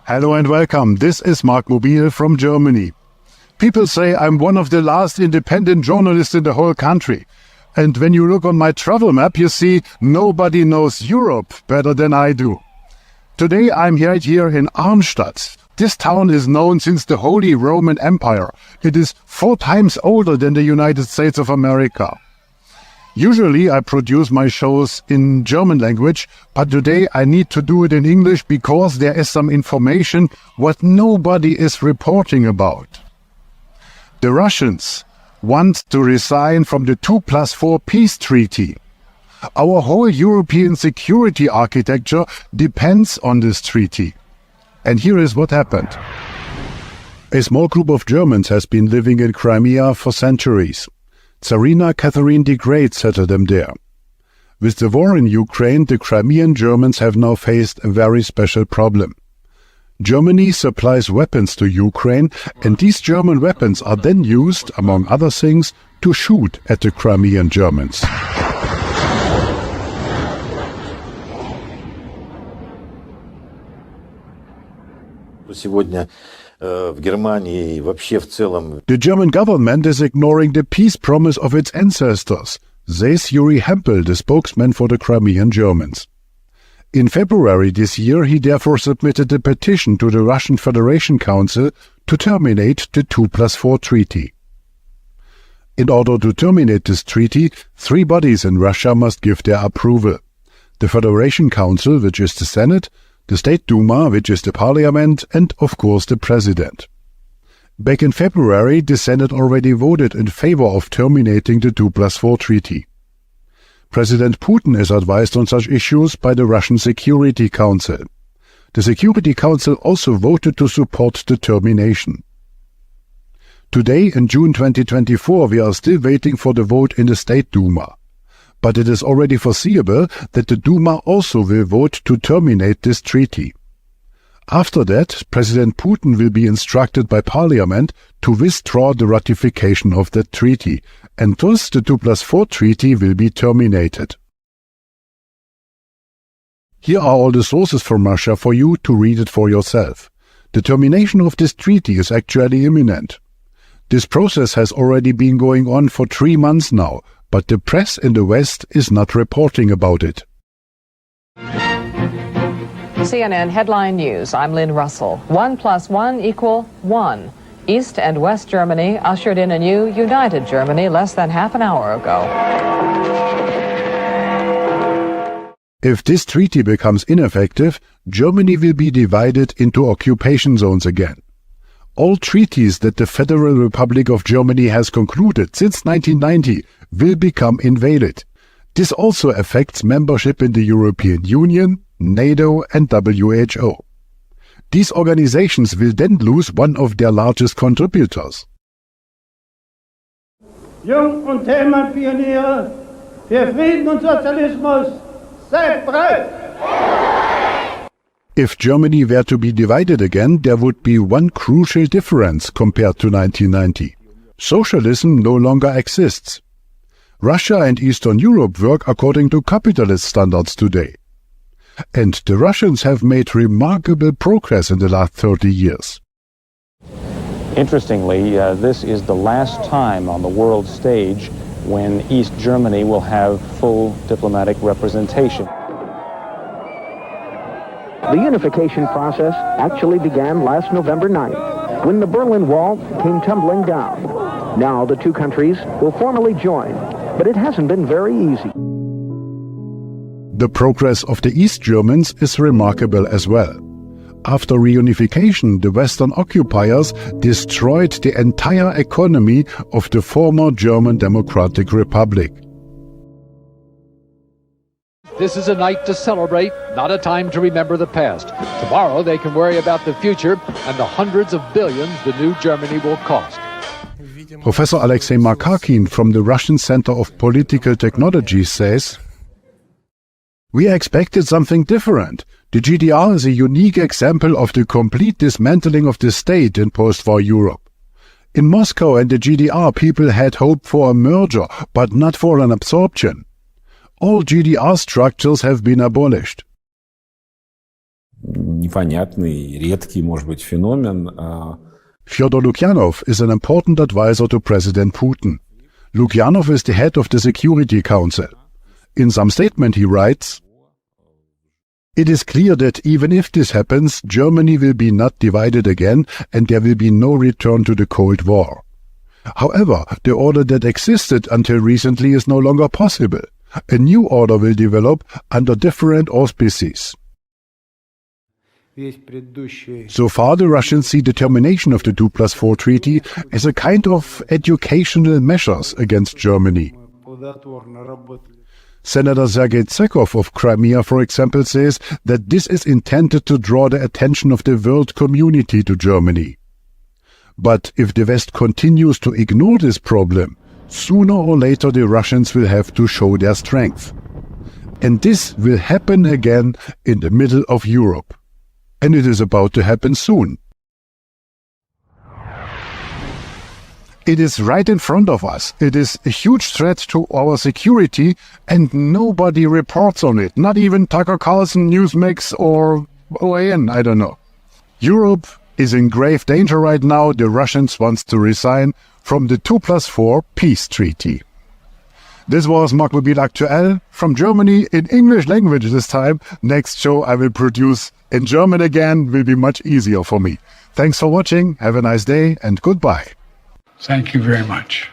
Hello and welcome. This is MARKmobil from Germany. People say I'm one of the last independent journalists in the whole country. And when you look on my travel map, you see nobody knows Europe better than I do. Today I'm right here in Arnstadt. This town is known since the Holy Roman Empire. It is 4 times older than the United States of America. Usually I produce my shows in German language, but today I need to do it in English because there is some information what nobody is reporting about. The Russians want to resign from the 2+4 peace treaty. Our whole European security architecture depends on this treaty. And here is what happened. A small group of Germans has been living in Crimea for centuries. Tsarina Catherine the Great settled them there. With the war in Ukraine, the Crimean Germans have now faced a very special problem. Germany supplies weapons to Ukraine, and these German weapons are then used, among other things, to shoot at the Crimean Germans. The German government is ignoring the peace promise of its ancestors, says Yuri Hempel, the spokesman for the Crimean Germans. In February this year, he therefore submitted a petition to the Russian Federation Council to terminate the 2+4 treaty. In order to terminate this treaty, 3 bodies in Russia must give their approval: the Federation Council, which is the Senate, the State Duma, which is the parliament, and of course the president. Back in February, the Senate already voted in favor of terminating the 2+4 treaty. President Putin is advised on such issues by the Russian Security Council. The Security Council also voted to support the termination. Today, in June 2024, we are still waiting for the vote in the State Duma. But it is already foreseeable that the Duma also will vote to terminate this treaty. After that, President Putin will be instructed by Parliament to withdraw the ratification of that treaty, and thus the 2+4 treaty will be terminated. Here are all the sources from Russia for you to read it for yourself. The termination of this treaty is actually imminent. This process has already been going on for 3 months now, but the press in the West is not reporting about it. CNN Headline News. I'm Lynn Russell. 1 + 1 = 1. East and West Germany ushered in a new united Germany less than half an hour ago. If this treaty becomes ineffective, Germany will be divided into occupation zones again. All treaties that the Federal Republic of Germany has concluded since 1990 will become invalid. This also affects membership in the European Union, NATO and WHO. These organizations will then lose one of their largest contributors. Jung- und Heimatpioniere für Frieden und Sozialismus, seid bereit! If Germany were to be divided again, there would be one crucial difference compared to 1990. Socialism no longer exists. Russia and Eastern Europe work according to capitalist standards today. And the Russians have made remarkable progress in the last 30 years. Interestingly, this is the last time on the world stage when East Germany will have full diplomatic representation. The unification process actually began last November 9th, when the Berlin Wall came tumbling down. Now the 2 countries will formally join, but it hasn't been very easy. The progress of the East Germans is remarkable as well. After reunification, the Western occupiers destroyed the entire economy of the former German Democratic Republic. This is a night to celebrate, not a time to remember the past. Tomorrow they can worry about the future and the hundreds of billions the new Germany will cost. Professor Alexei Markarkin from the Russian Center of Political Technology says, "We expected something different. The GDR is a unique example of the complete dismantling of the state in post-war Europe. In Moscow and the GDR, people had hoped for a merger, but not for an absorption. All GDR structures have been abolished." непонятный, редкий, может быть, феномен. Fyodor Lukyanov is an important advisor to President Putin. Lukyanov is the head of the Security Council. In some statement he writes, "It is clear that even if this happens, Germany will be not divided again and there will be no return to the Cold War. However, the order that existed until recently is no longer possible. A new order will develop under different auspices." So far, the Russians see the termination of the 2+4 treaty as a kind of educational measures against Germany. Senator Sergei Tsekov of Crimea, for example, says that this is intended to draw the attention of the world community to Germany. But if the West continues to ignore this problem, sooner or later the Russians will have to show their strength. And this will happen again in the middle of Europe. And it is about to happen soon. It is right in front of us. It is a huge threat to our security and nobody reports on it. Not even Tucker Carlson, Newsmax or OAN, I don't know. Europe is in grave danger right now. The Russians want to resign from the 2+4 peace treaty. This was MARKmobil Aktuell from Germany in English language this time. Next show I will produce in German again, will be much easier for me. Thanks for watching, have a nice day and goodbye. Thank you very much.